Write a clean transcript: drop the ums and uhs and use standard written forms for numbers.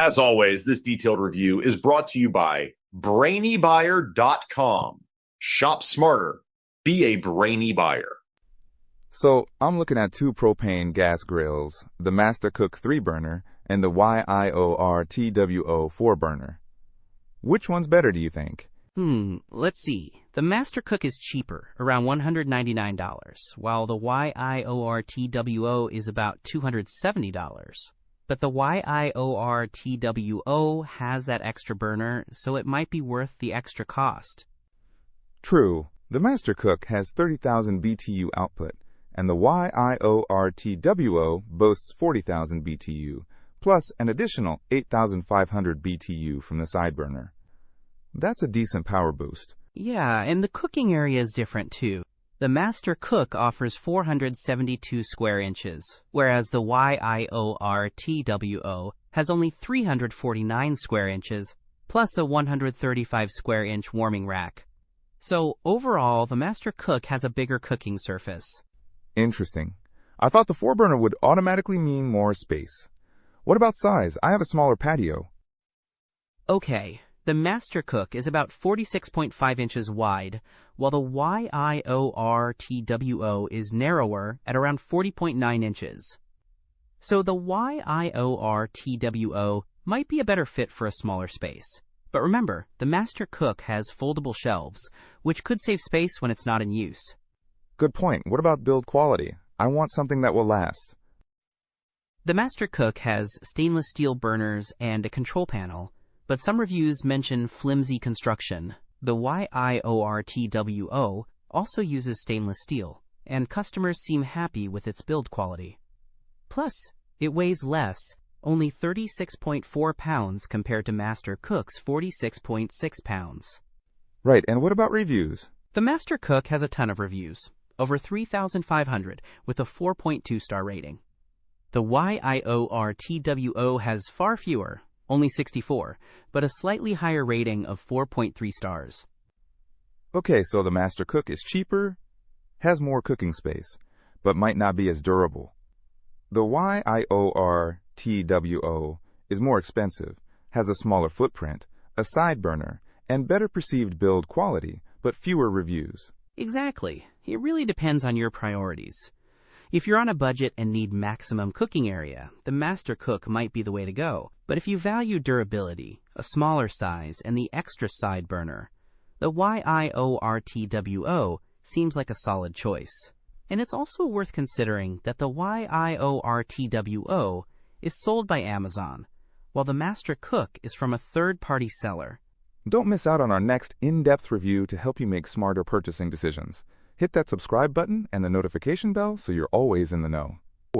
As always, this detailed review is brought to you by BrainyBuyer.com. Shop smarter. Be a brainy buyer. So, I'm looking at two propane gas grills, the MASTER COOK 3-burner and the YIORTWO 4-burner. Which one's better, do you think? Let's see. The MASTER COOK is cheaper, around $199, while the YIORTWO is about $270. But the YIORTWO has that extra burner, so it might be worth the extra cost. True. The MASTER COOK has 30,000 BTU output, and the YIORTWO boasts 40,000 BTU, plus an additional 8,500 BTU from the side burner. That's a decent power boost. Yeah, and the cooking area is different too. The MASTER COOK offers 472 square inches, whereas the YIORTWO has only 349 square inches, plus a 135 square inch warming rack. So overall, the MASTER COOK has a bigger cooking surface. Interesting. I thought the 4-burner would automatically mean more space. What about size? I have a smaller patio. Okay, the MASTER COOK is about 46.5 inches wide, while the YIORTWO is narrower at around 40.9 inches. So the YIORTWO might be a better fit for a smaller space. But remember, the MASTER COOK has foldable shelves, which could save space when it's not in use. Good point. What about build quality? I want something that will last. The MASTER COOK has stainless steel burners and a control panel, but some reviews mention flimsy construction. The YIORTWO also uses stainless steel, and customers seem happy with its build quality. Plus, it weighs less, only 36.4 pounds compared to MASTER COOK's 46.6 pounds. Right, and what about reviews? The MASTER COOK has a ton of reviews, over 3,500 with a 4.2-star rating. The YIORTWO has far fewer, only 64, but a slightly higher rating of 4.3 stars. Okay, so the MASTER COOK is cheaper, has more cooking space, but might not be as durable. The YIORTWO is more expensive, has a smaller footprint, a side burner, and better perceived build quality, but fewer reviews. Exactly. It really depends on your priorities. If you're on a budget and need maximum cooking area, the MASTER COOK might be the way to go. But if you value durability, a smaller size, and the extra side burner, the YIORTWO seems like a solid choice. And it's also worth considering that the YIORTWO is sold by Amazon, while the MASTER COOK is from a third-party seller. Don't miss out on our next in-depth review to help you make smarter purchasing decisions. Hit that subscribe button and the notification bell so you're always in the know.